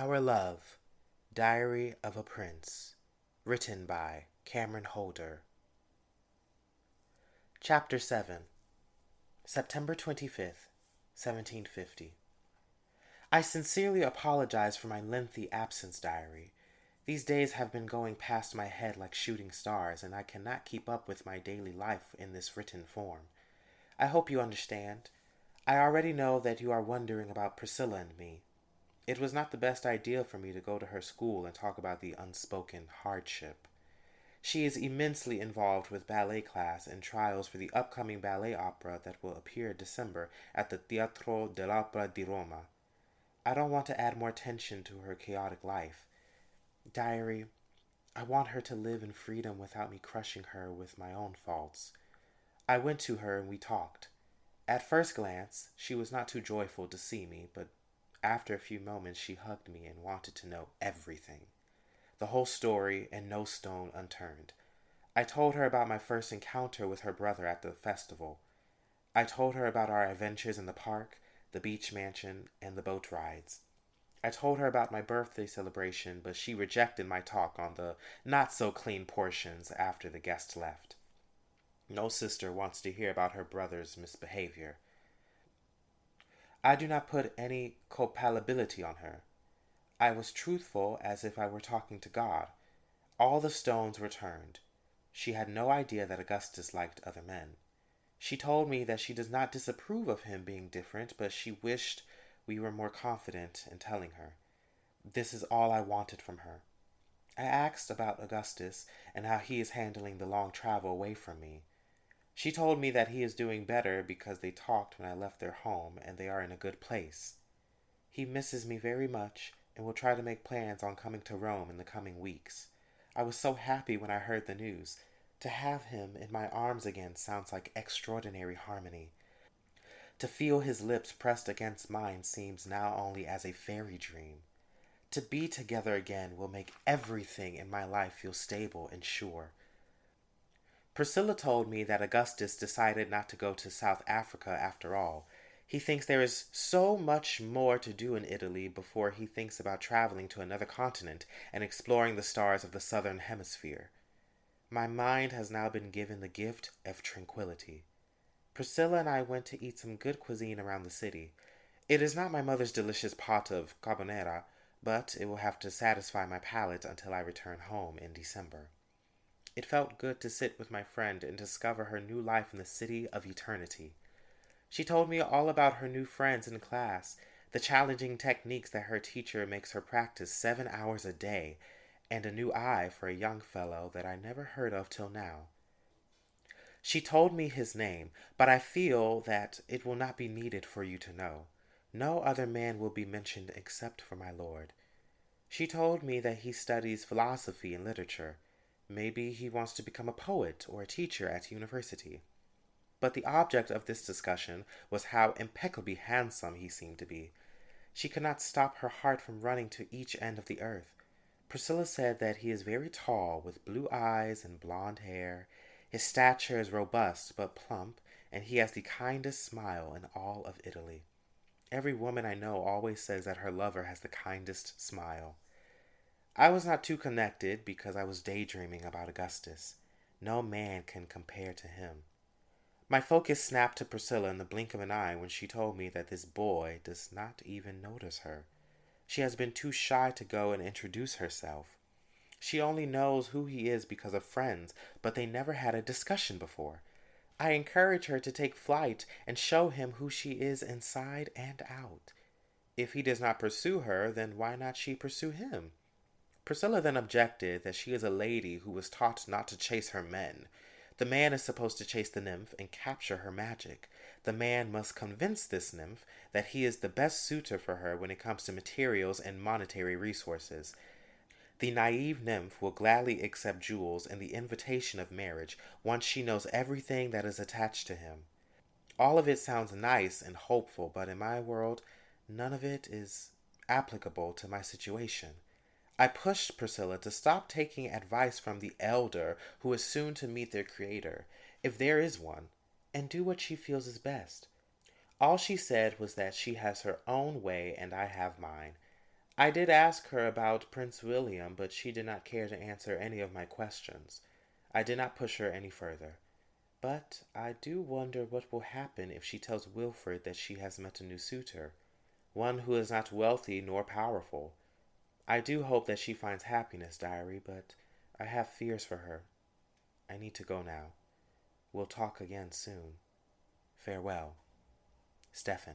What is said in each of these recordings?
Our Love, Diary of a Prince, written by Cameron Holder. Chapter 7, September 25th, 1750. I sincerely apologize for my lengthy absence diary. These days have been going past my head like shooting stars, and I cannot keep up with my daily life in this written form. I hope you understand. I already know that you are wondering about Priscilla and me. It was not the best idea for me to go to her school and talk about the unspoken hardship. She is immensely involved with ballet class and trials for the upcoming ballet opera that will appear in December at the Teatro dell'Opera di Roma. I don't want to add more tension to her chaotic life. Diary, I want her to live in freedom without me crushing her with my own faults. I went to her and we talked. At first glance, she was not too joyful to see me, but after a few moments she hugged me and wanted to know everything. The whole story and no stone unturned. I told her about my first encounter with her brother at the festival. I told her about our adventures in the park, the beach mansion, and the boat rides. I told her about my birthday celebration, but she rejected my talk on the not-so-clean portions after the guests left. No sister wants to hear about her brother's misbehavior. I do not put any culpability on her. I was truthful as if I were talking to God. All the stones were turned. She had no idea that Augustus liked other men. She told me that she does not disapprove of him being different, but she wished we were more confident in telling her. This is all I wanted from her. I asked about Augustus and how he is handling the long travel away from me. She told me that he is doing better because they talked when I left their home and they are in a good place. He misses me very much and will try to make plans on coming to Rome in the coming weeks. I was so happy when I heard the news. To have him in my arms again sounds like extraordinary harmony. To feel his lips pressed against mine seems now only as a fairy dream. To be together again will make everything in my life feel stable and sure. Priscilla told me that Augustus decided not to go to South Africa after all. He thinks there is so much more to do in Italy before he thinks about traveling to another continent and exploring the stars of the southern hemisphere. My mind has now been given the gift of tranquility. Priscilla and I went to eat some good cuisine around the city. It is not my mother's delicious pot of carbonara, but it will have to satisfy my palate until I return home in December. It felt good to sit with my friend and discover her new life in the city of eternity. She told me all about her new friends in class, the challenging techniques that her teacher makes her practice 7 hours a day, and a new eye for a young fellow that I never heard of till now. She told me his name, but I feel that it will not be needed for you to know. No other man will be mentioned except for my lord. She told me that he studies philosophy and literature. Maybe he wants to become a poet or a teacher at university. But the object of this discussion was how impeccably handsome he seemed to be. She could not stop her heart from running to each end of the earth. Priscilla said that he is very tall, with blue eyes and blonde hair. His stature is robust but plump, and he has the kindest smile in all of Italy. Every woman I know always says that her lover has the kindest smile. I was not too connected because I was daydreaming about Augustus. No man can compare to him. My focus snapped to Priscilla in the blink of an eye when she told me that this boy does not even notice her. She has been too shy to go and introduce herself. She only knows who he is because of friends, but they never had a discussion before. I encourage her to take flight and show him who she is inside and out. If he does not pursue her, then why not she pursue him? Priscilla then objected that she is a lady who was taught not to chase her men. The man is supposed to chase the nymph and capture her magic. The man must convince this nymph that he is the best suitor for her when it comes to materials and monetary resources. The naive nymph will gladly accept jewels and the invitation of marriage once she knows everything that is attached to him. All of it sounds nice and hopeful, but in my world, none of it is applicable to my situation. I pushed Priscilla to stop taking advice from the elder who is soon to meet their creator, if there is one, and do what she feels is best. All she said was that she has her own way and I have mine. I did ask her about Prince William, but she did not care to answer any of my questions. I did not push her any further. But I do wonder what will happen if she tells Wilfred that she has met a new suitor, one who is not wealthy nor powerful. I do hope that she finds happiness, diary, but I have fears for her. I need to go now. We'll talk again soon. Farewell. Stefan.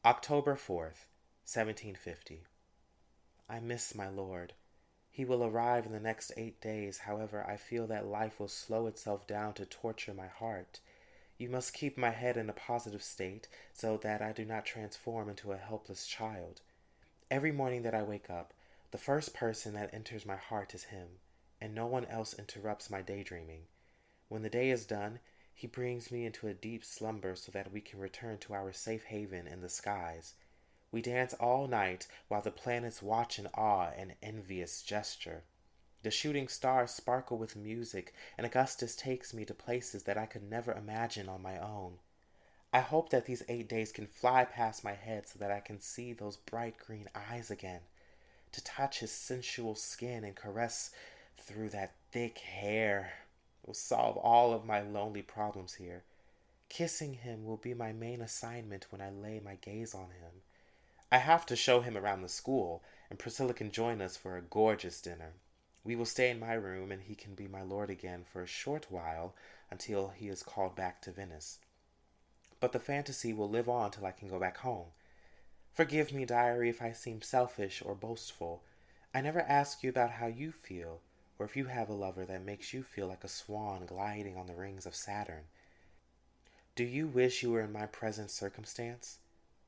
October 4th, 1750. I miss my lord. He will arrive in the next 8 days. However, I feel that life will slow itself down to torture my heart. You must keep my head in a positive state so that I do not transform into a helpless child. Every morning that I wake up, the first person that enters my heart is him, and no one else interrupts my daydreaming. When the day is done, he brings me into a deep slumber so that we can return to our safe haven in the skies. We dance all night while the planets watch in awe and envious gesture. The shooting stars sparkle with music, and Augustus takes me to places that I could never imagine on my own. I hope that these 8 days can fly past my head so that I can see those bright green eyes again, to touch his sensual skin and caress through that thick hair will solve all of my lonely problems here. Kissing him will be my main assignment when I lay my gaze on him. I have to show him around the school, and Priscilla can join us for a gorgeous dinner. We will stay in my room, and he can be my lord again for a short while until he is called back to Venice. But the fantasy will live on till I can go back home. Forgive me, diary, if I seem selfish or boastful. I never ask you about how you feel, or if you have a lover that makes you feel like a swan gliding on the rings of Saturn. Do you wish you were in my present circumstance?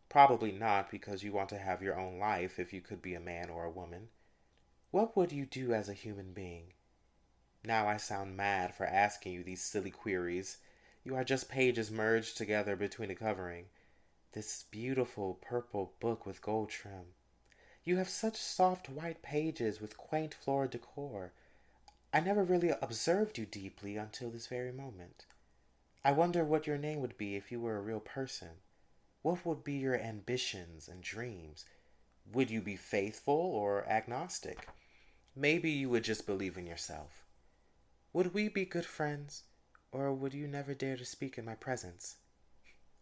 Probably not, because you want to have your own life if you could be a man or a woman. What would you do as a human being? Now I sound mad for asking you these silly queries. You are just pages merged together between a covering. This beautiful purple book with gold trim. You have such soft white pages with quaint floral decor. I never really observed you deeply until this very moment. I wonder what your name would be if you were a real person. What would be your ambitions and dreams? Would you be faithful or agnostic? Maybe you would just believe in yourself. Would we be good friends, or would you never dare to speak in my presence?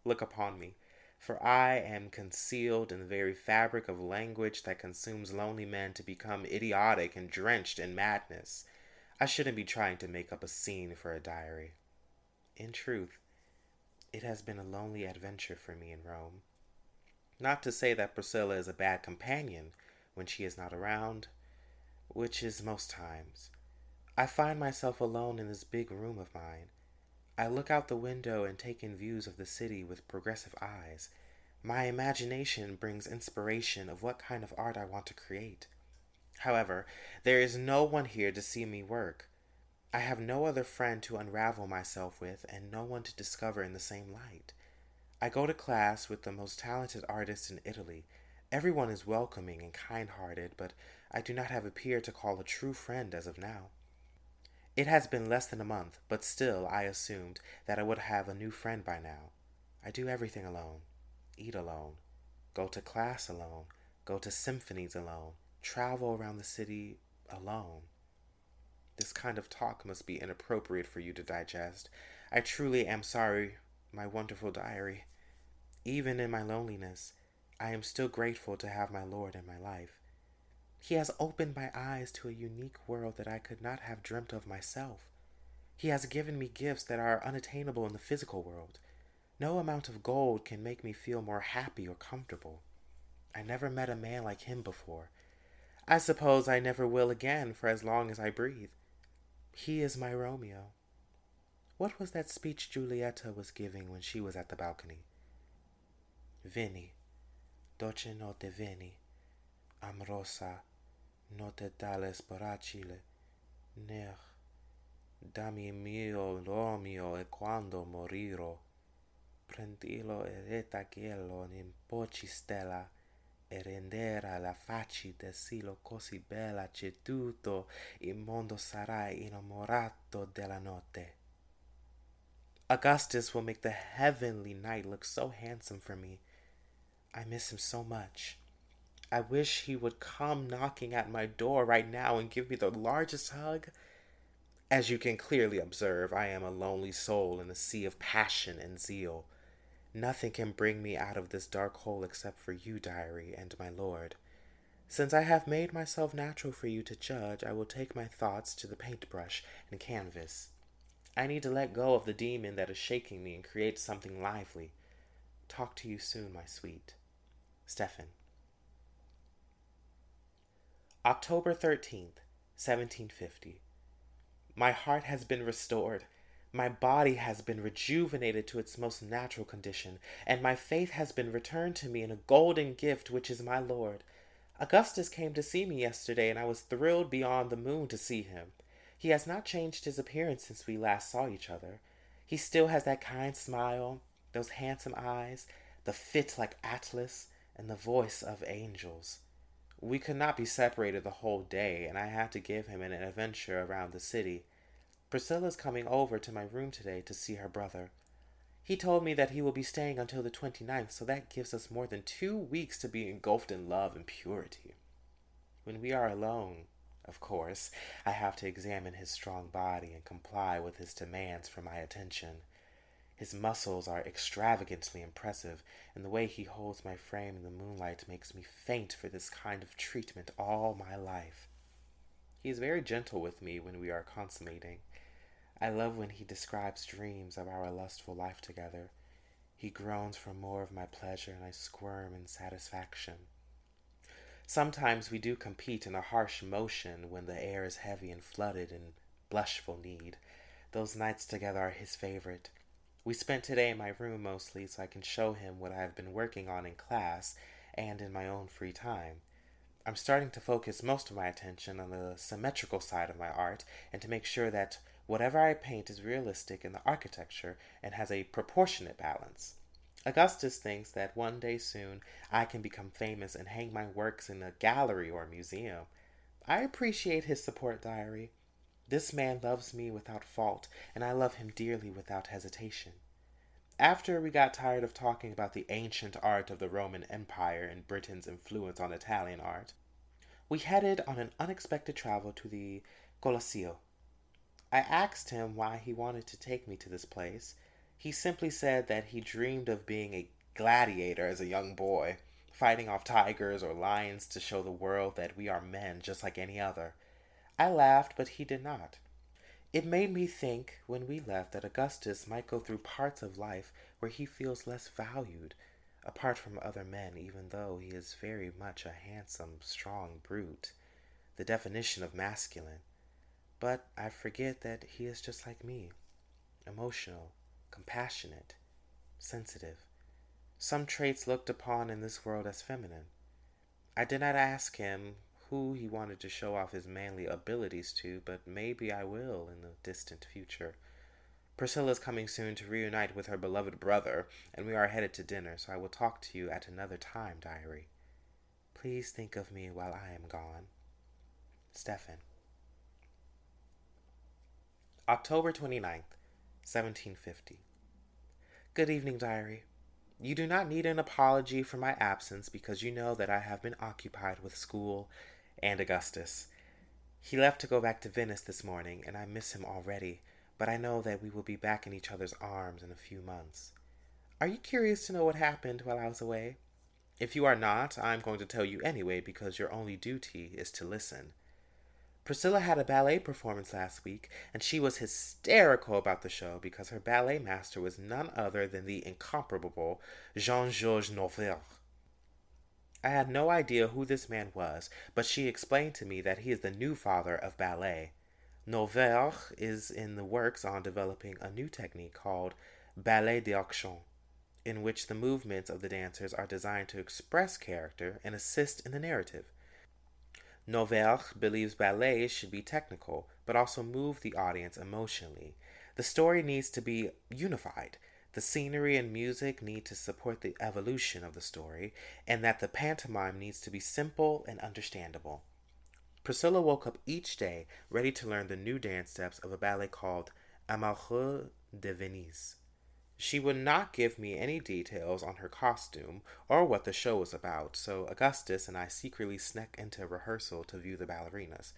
Look upon me, for I am concealed in the very fabric of language that consumes lonely men to become idiotic and drenched in madness. I shouldn't be trying to make up a scene for a diary. In truth, it has been a lonely adventure for me in Rome. Not to say that Priscilla is a bad companion when she is not around, which is most times. I find myself alone in this big room of mine. I look out the window and take in views of the city with progressive eyes. My imagination brings inspiration of what kind of art I want to create. However, there is no one here to see me work. I have no other friend to unravel myself with, and no one to discover in the same light. I go to class with the most talented artists in Italy. Everyone is welcoming and kind-hearted, but I do not have a peer to call a true friend as of now. It has been less than a month, but still I assumed that I would have a new friend by now. I do everything alone. Eat alone. Go to class alone. Go to symphonies alone. Travel around the city alone. This kind of talk must be inappropriate for you to digest. I truly am sorry, my wonderful diary. Even in my loneliness, I am still grateful to have my Lord in my life. He has opened my eyes to a unique world that I could not have dreamt of myself. He has given me gifts that are unattainable in the physical world. No amount of gold can make me feel more happy or comfortable. I never met a man like him before. I suppose I never will again for as long as I breathe. He is my Romeo. What was that speech Giulietta was giving when she was at the balcony? Veni, dolce notte veni, amorosa, notte dalle sporacile, ner, dammi mio Romeo e quando moriro, prendilo e retaglielo in pochi stella, e rendera la faccia silo così bella che tutto il mondo sarà innamorato della notte. Augustus will make the heavenly night look so handsome for me. I miss him so much. I wish he would come knocking at my door right now and give me the largest hug. As you can clearly observe, I am a lonely soul in a sea of passion and zeal. Nothing can bring me out of this dark hole except for you, diary, and my lord. Since I have made myself natural for you to judge, I will take my thoughts to the paintbrush and canvas. I need to let go of the demon that is shaking me and create something lively. Talk to you soon, my sweet. Stefan. October 13th, 1750. My heart has been restored. My body has been rejuvenated to its most natural condition, and my faith has been returned to me in a golden gift which is my Lord. Augustus came to see me yesterday, and I was thrilled beyond the moon to see him. He has not changed his appearance since we last saw each other. He still has that kind smile, those handsome eyes, the fit like Atlas, and the voice of angels. We could not be separated the whole day, and I had to give him an adventure around the city. Priscilla's coming over to my room today to see her brother. He told me that he will be staying until the 29th, so that gives us more than 2 weeks to be engulfed in love and purity. When we are alone, of course, I have to examine his strong body and comply with his demands for my attention. His muscles are extravagantly impressive, and the way he holds my frame in the moonlight makes me faint for this kind of treatment all my life. He is very gentle with me when we are consummating. I love when he describes dreams of our lustful life together. He groans for more of my pleasure, and I squirm in satisfaction. Sometimes we do compete in a harsh motion when the air is heavy and flooded in blushful need. Those nights together are his favorite. We spent today in my room mostly so I can show him what I have been working on in class and in my own free time. I'm starting to focus most of my attention on the symmetrical side of my art and to make sure that whatever I paint is realistic in the architecture and has a proportionate balance. Augustus thinks that one day soon I can become famous and hang my works in a gallery or museum. I appreciate his support, diary. This man loves me without fault, and I love him dearly without hesitation. After we got tired of talking about the ancient art of the Roman Empire and Britain's influence on Italian art, we headed on an unexpected travel to the Colosseo. I asked him why he wanted to take me to this place. He simply said that he dreamed of being a gladiator as a young boy, fighting off tigers or lions to show the world that we are men just like any other. I laughed, but he did not. It made me think when we left that Augustus might go through parts of life where he feels less valued, apart from other men, even though he is very much a handsome, strong brute, the definition of masculine. But I forget that he is just like me, emotional, compassionate, sensitive. Some traits looked upon in this world as feminine. I did not ask him who he wanted to show off his manly abilities to, but maybe I will in the distant future. Priscilla's coming soon to reunite with her beloved brother, and we are headed to dinner, so I will talk to you at another time, diary. Please think of me while I am gone. Stefan. October 29th, 1750. Good evening, diary. You do not need an apology for my absence because you know that I have been occupied with school and Augustus. He left to go back to Venice this morning, and I miss him already, but I know that we will be back in each other's arms in a few months. Are you curious to know what happened while I was away? If you are not, I'm going to tell you anyway because your only duty is to listen. Priscilla had a ballet performance last week, and she was hysterical about the show because her ballet master was none other than the incomparable Jean-Georges Noverre. I had no idea who this man was, but she explained to me that he is the new father of ballet. Noverre is in the works on developing a new technique called ballet d'action, in which the movements of the dancers are designed to express character and assist in the narrative. Noverre believes ballet should be technical, but also move the audience emotionally. The story needs to be unified. The scenery and music need to support the evolution of the story, and that the pantomime needs to be simple and understandable. Priscilla woke up each day ready to learn the new dance steps of a ballet called Amoureux de Venise. She would not give me any details on her costume or what the show was about, so Augustus and I secretly snuck into rehearsal to view the ballerinas.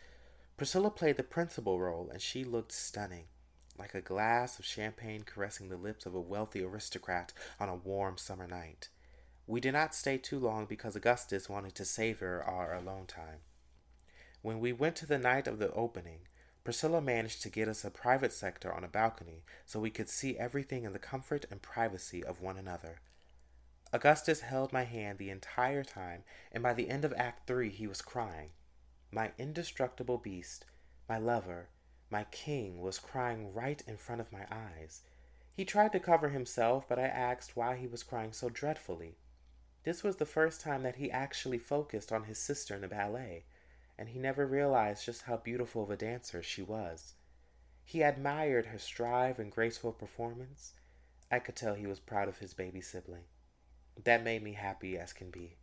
Priscilla played the principal role, and she looked stunning, like a glass of champagne caressing the lips of a wealthy aristocrat on a warm summer night. We did not stay too long because Augustus wanted to savor our alone time. When we went to the night of the opening, Priscilla managed to get us a private sector on a balcony so we could see everything in the comfort and privacy of one another. Augustus held my hand the entire time, and by the end of Act 3 he was crying. My indestructible beast, my lover, my king was crying right in front of my eyes. He tried to cover himself, but I asked why he was crying so dreadfully. This was the first time that he actually focused on his sister in the ballet, and he never realized just how beautiful of a dancer she was. He admired her stride and graceful performance. I could tell he was proud of his baby sibling. That made me happy as can be.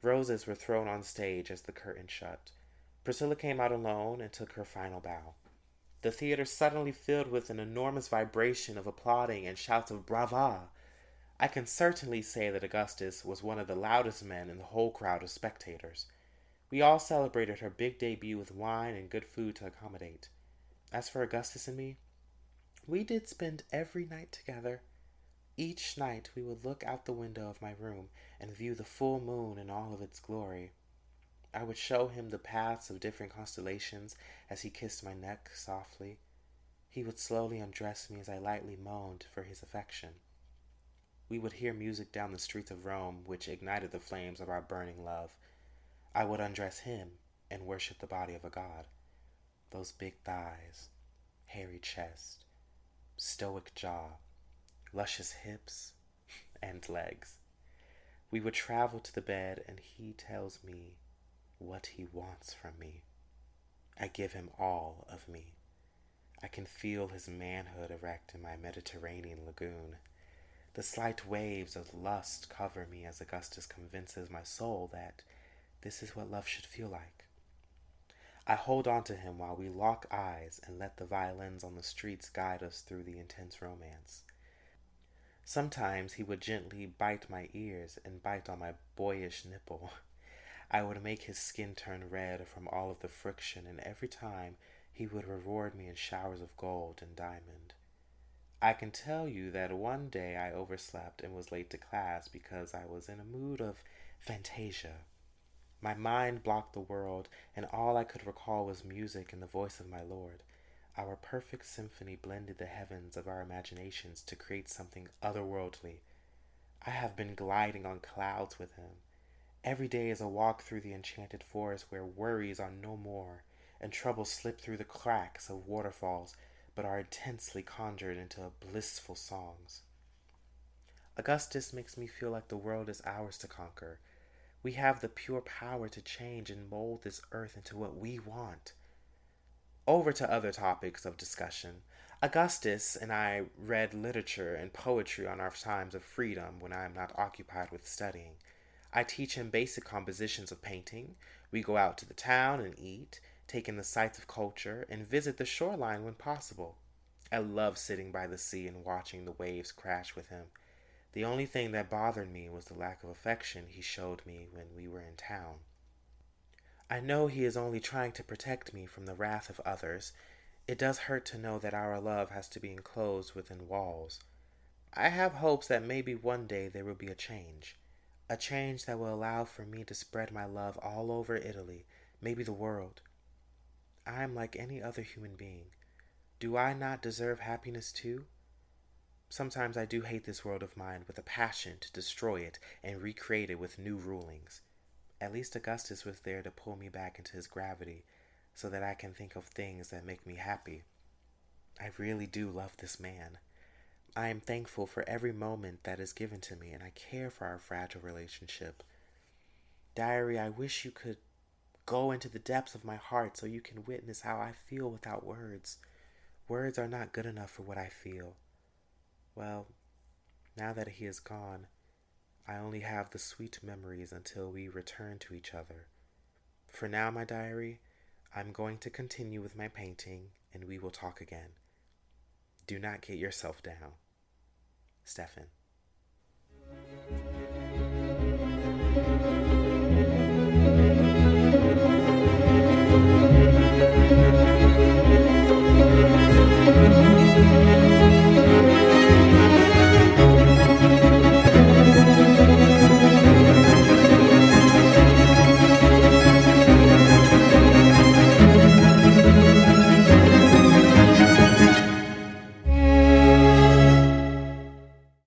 Roses were thrown on stage as the curtain shut. Priscilla came out alone and took her final bow. The theater suddenly filled with an enormous vibration of applauding and shouts of brava. I can certainly say that Augustus was one of the loudest men in the whole crowd of spectators. We all celebrated her big debut with wine and good food to accommodate. As for Augustus and me, we did spend every night together. Each night we would look out the window of my room and view the full moon in all of its glory. I would show him the paths of different constellations as he kissed my neck softly. He would slowly undress me as I lightly moaned for his affection. We would hear music down the streets of Rome which ignited the flames of our burning love. I would undress him and worship the body of a god. Those big thighs, hairy chest, stoic jaw, luscious hips, and legs. We would travel to the bed and he tells me what he wants from me. I give him all of me. I can feel his manhood erect in my Mediterranean lagoon. The slight waves of lust cover me as Augustus convinces my soul that this is what love should feel like. I hold on to him while we lock eyes and let the violins on the streets guide us through the intense romance. Sometimes he would gently bite my ears and bite on my boyish nipple. I would make his skin turn red from all of the friction, and every time he would reward me in showers of gold and diamond. I can tell you that one day I overslept and was late to class because I was in a mood of fantasia. My mind blocked the world, and all I could recall was music and the voice of my Lord. Our perfect symphony blended the heavens of our imaginations to create something otherworldly. I have been gliding on clouds with him. Every day is a walk through the enchanted forest where worries are no more, and troubles slip through the cracks of waterfalls, but are intensely conjured into blissful songs. Augustus makes me feel like the world is ours to conquer. We have the pure power to change and mold this earth into what we want. Over to other topics of discussion. Augustus and I read literature and poetry on our times of freedom when I am not occupied with studying. I teach him basic compositions of painting. We go out to the town and eat, take in the sights of culture, and visit the shoreline when possible. I love sitting by the sea and watching the waves crash with him. The only thing that bothered me was the lack of affection he showed me when we were in town. I know he is only trying to protect me from the wrath of others. It does hurt to know that our love has to be enclosed within walls. I have hopes that maybe one day there will be a change that will allow for me to spread my love all over Italy, maybe the world. I am like any other human being. Do I not deserve happiness too? Sometimes I do hate this world of mine with a passion to destroy it and recreate it with new rulings. At least Augustus was there to pull me back into his gravity so that I can think of things that make me happy. I really do love this man. I am thankful for every moment that is given to me, and I care for our fragile relationship. Diary, I wish you could go into the depths of my heart so you can witness how I feel without words. Words are not good enough for what I feel. Well, now that he is gone, I only have the sweet memories until we return to each other. For now, my diary, I'm going to continue with my painting, and we will talk again. Do not get yourself down. Stefan.